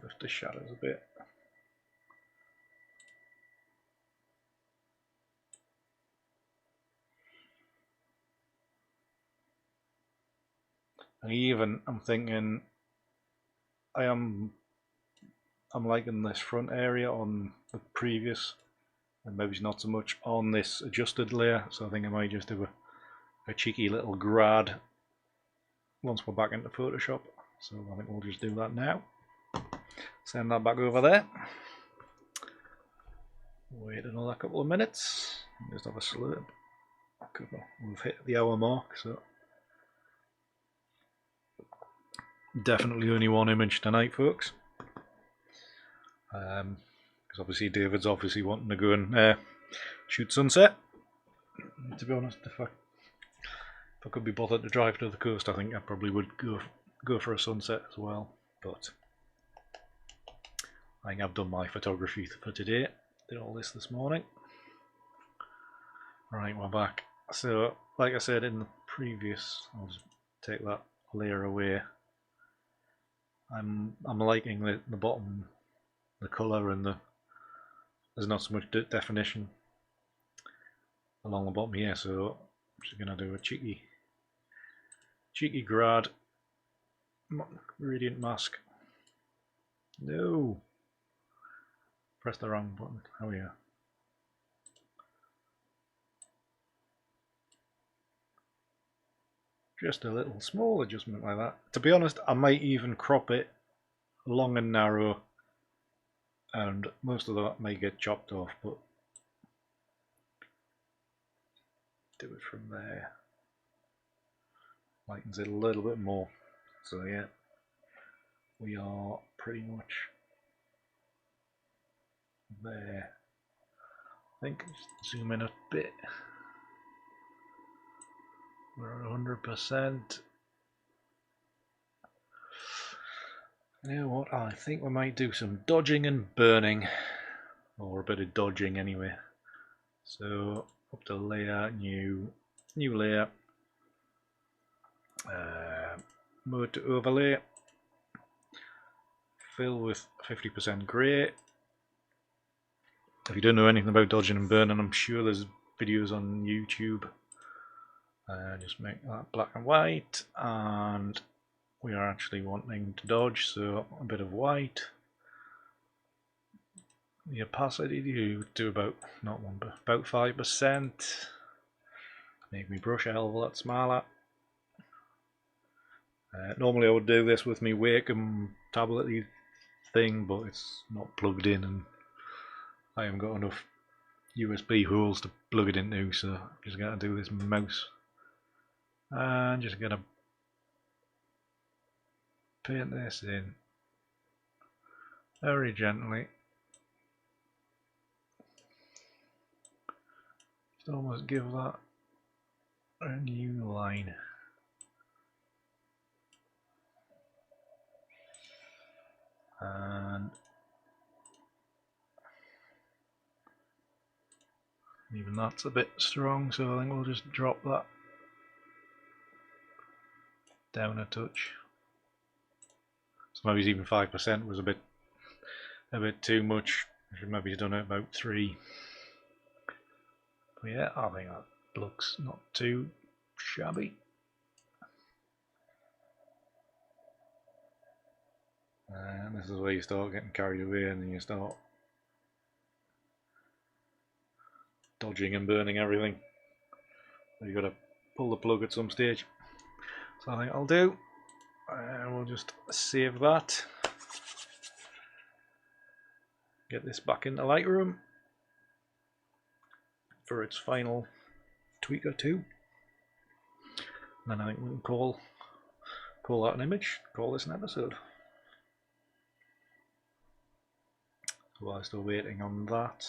lift the shadows a bit. And even I'm thinking I'm liking this front area on the previous, and maybe not so much on this adjusted layer, so I think I might just do a cheeky little grad once we're back into Photoshop. So I think we'll just do that now. Send that back over there. Wait another couple of minutes. Just have a slurp. We've hit the hour mark, so definitely only one image tonight, folks. Because obviously David's obviously wanting to go and shoot sunset. To be honest, if I could be bothered to drive to the coast, I think I probably would go for a sunset as well. But I think I've done my photography for today. Did all this morning. Right, we're back. So, like I said in the previous, I'll just take that layer away. I'm liking the bottom, the colour, and there's not so much definition along the bottom here. So I'm just gonna do a cheeky grad gradient mask. No, press the wrong button. Oh yeah. Just a little small adjustment like that. To be honest, I might even crop it long and narrow, and most of that may get chopped off, but do it from there. Lightens it a little bit more. So yeah, we are pretty much there. I think just zoom in a bit. We're at 100%. You know what? I think we might do some dodging and burning, or a bit of dodging anyway. So up to layer, new layer, mode to overlay, fill with 50% grey. If you don't know anything about dodging and burning, I'm sure there's videos on YouTube. Just make that black and white, and we are actually wanting to dodge, so a bit of white. The opacity you do about, not one, but about 5%. Make me brush a hell of a lot smaller. Normally I would do this with my Wacom tablet thing, but it's not plugged in and I haven't got enough USB holes to plug it into, so I'm just going to do this mouse and just going to paint this in very gently. Just almost give that a new line. And even that's a bit strong, so I think we'll just drop that down a touch. So maybe even 5% was a bit too much. I should maybe have done it about 3. But yeah, I think that looks not too shabby. And this is where you start getting carried away and then you start dodging and burning everything. So you've got to pull the plug at some stage. So I think I'll do. And we'll just save that. Get this back into Lightroom for its final tweak or two. And then I think we can call that an image, call this an episode. So while I'm still waiting on that,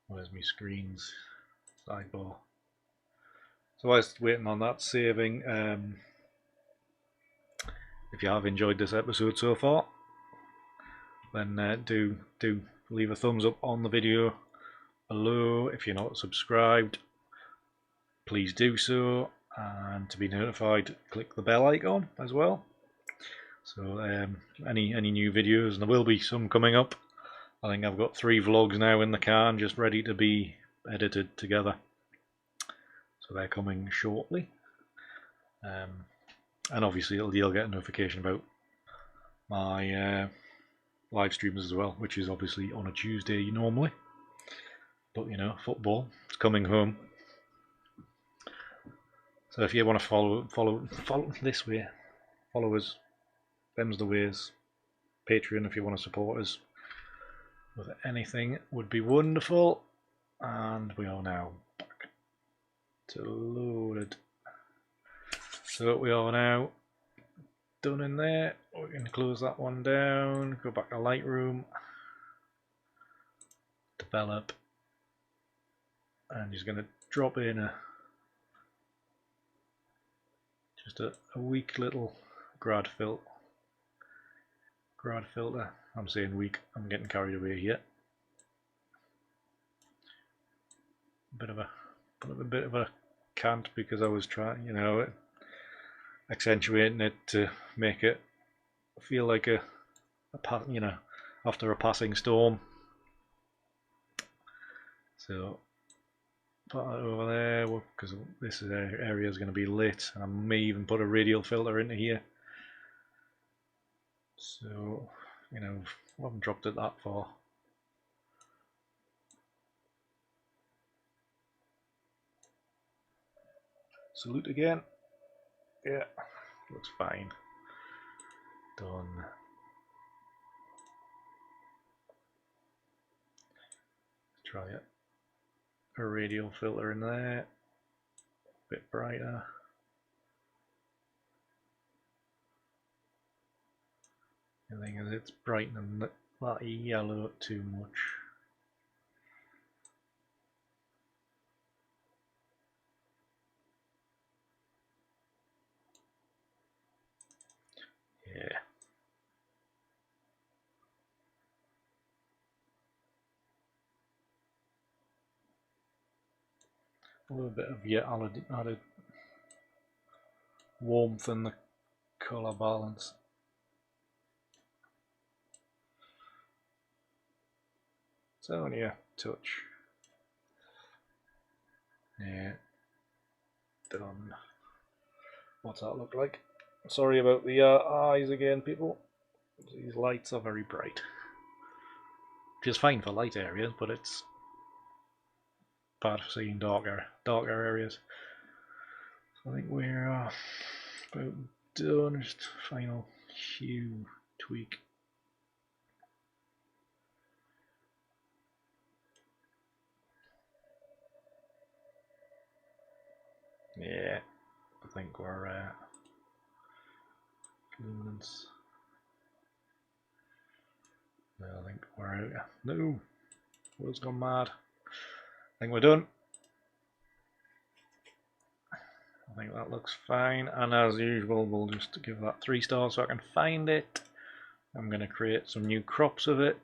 where's my screens? Sidebar. So while I'm waiting on that saving, if you have enjoyed this episode so far, then do leave a thumbs up on the video below. If you're not subscribed, please do so, and to be notified, click the bell icon as well. So any new videos, and there will be some coming up. I think I've got 3 vlogs now in the can, just ready to be edited together. So they're coming shortly. And obviously you'll get a notification about my live streams as well, which is obviously on a Tuesday normally. But you know, football is coming home. So if you want to follow this way, follow us. Them's the ways. Patreon if you want to support us with anything would be wonderful. And we are now back to loaded. So we are now done in there. We can close that one down, go back to Lightroom, develop, and just going to drop in just a weak little grad filter. I'm saying weak, I'm getting carried away here. A bit of a cant, because I was trying, you know, accentuating it to make it feel like a you know, after a passing storm. So put that over there, because this area is going to be lit, and I may even put a radial filter into here. So, you know, I haven't dropped it that far. Salute again. Yeah, looks fine. Done. Let's try it. A radial filter in there. A bit brighter. The thing is, it's brightening that yellow too much. Yeah. A little bit of added warmth in the colour balance. It's only a touch. Yeah. Done. What's that look like? Sorry about the eyes again, people. These lights are very bright. Which is fine for light areas, but it's bad for seeing darker areas. So I think we're about done. Just final hue tweak. Yeah, I think we're luminance. No, I think we're out. No, world's gone mad. I think we're done. I think that looks fine, and as usual we'll just give that 3 stars so I can find it. I'm going to create some new crops of it,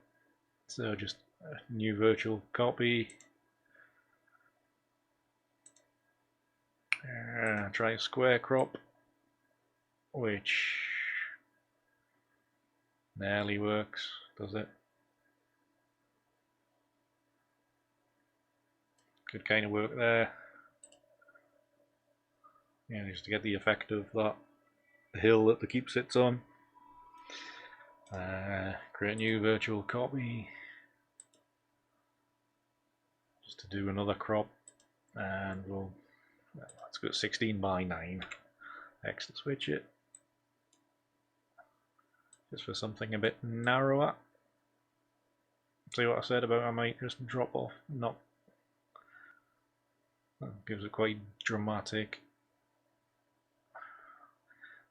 so just a new virtual copy. Try a square crop, which nearly works, does it? Could kind of work there. Yeah, just to get the effect of that hill that the keep sits on. Create a new virtual copy just to do another crop, and let's go 16 by 9 X to switch it just for something a bit narrower. See what I said about I might just drop off? No, that gives it quite dramatic.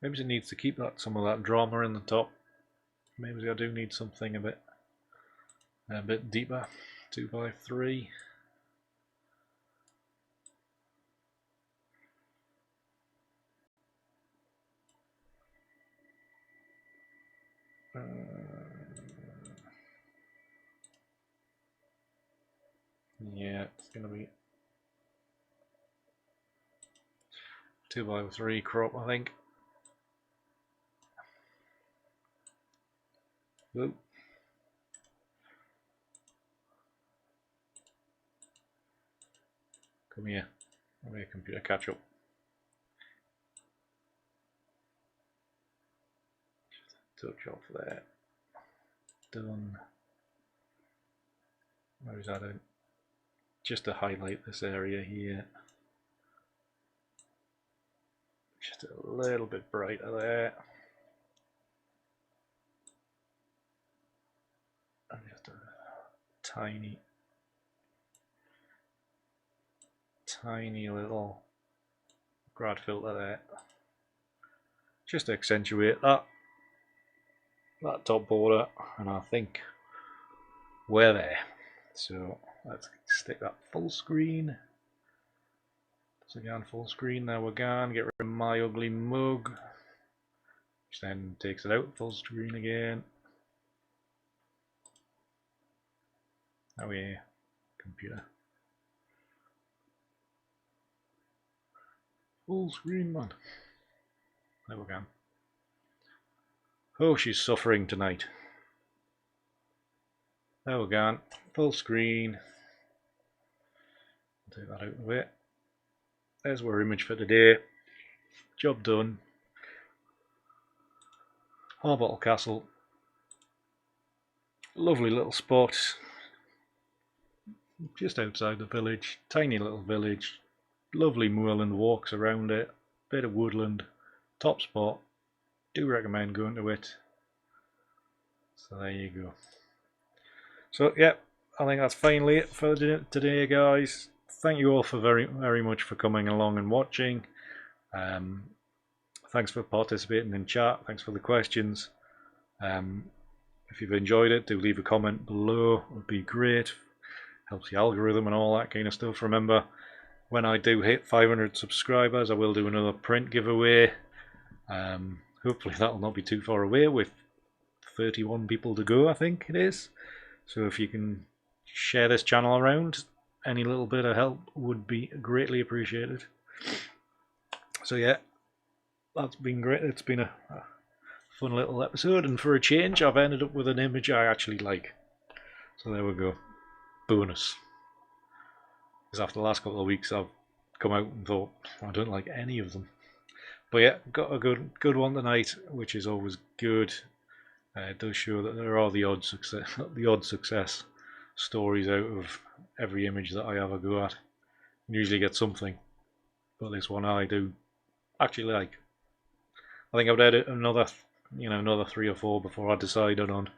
Maybe it needs to keep some of that drama in the top. Maybe I do need something a bit deeper. 2 by 3. Yeah, it's gonna be 2 by 3 crop, I think. Whoa. Come here. Come here, computer, catch up. Touch off there. Done. Where is that in? Just to highlight this area here. Just a little bit brighter there. And just a tiny little grad filter there. Just to accentuate that top border, and I think we're there. So let's stick that full screen. So again, full screen, there we're gone. Get rid of my ugly mug, which then takes it out full screen again. Oh yeah, computer. Full screen, man. There we go. Oh, she's suffering tonight. There we go. Full screen. Take that out of the way. There's our image for today. Job done. Harbottle Castle. Lovely little spot. Just outside the village. Tiny little village. Lovely moorland walks around it. Bit of woodland. Top spot. Do recommend going to it. So there you go. So yeah, I think that's finally it for today, guys. Thank you all for very much for coming along and watching. Thanks for participating in chat. Thanks for the questions. If you've enjoyed it, do leave a comment below. It would be great. Helps the algorithm and all that kind of stuff. Remember, when I do hit 500 subscribers, I will do another print giveaway. Hopefully that'll not be too far away, with 31 people to go, I think it is. So if you can share this channel around, any little bit of help would be greatly appreciated. So yeah, that's been great. It's been a fun little episode, and for a change I've ended up with an image I actually like. So there we go. Bonus. Because after the last couple of weeks I've come out and thought I don't like any of them. But yeah, got a good one tonight, which is always good. It does show that there are the odd success stories out of every image that I have a go at. Usually get something, but this one I do actually like. I think I would edit another 3 or 4 before I decided on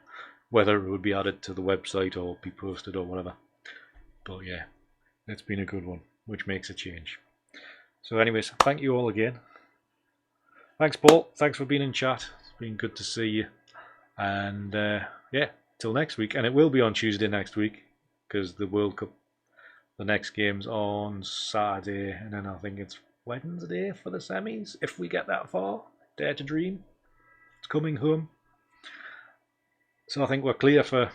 whether it would be added to the website or be posted or whatever. But yeah, it's been a good one, which makes a change. So anyways, thank you all again. Thanks, Paul. Thanks for being in chat. It's been good to see you. And yeah, till next week. And it will be on Tuesday next week because the World Cup, the next game's on Saturday, and then I think it's Wednesday for the semis. If we get that far, dare to dream. It's coming home. So I think we're clear for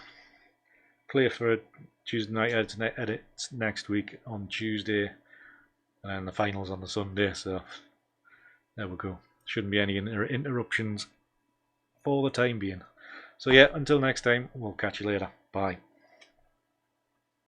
Tuesday night edits next week on Tuesday, and then the finals on the Sunday. So there we go. Shouldn't be any interruptions for the time being. So yeah, until next time, we'll catch you later. Bye.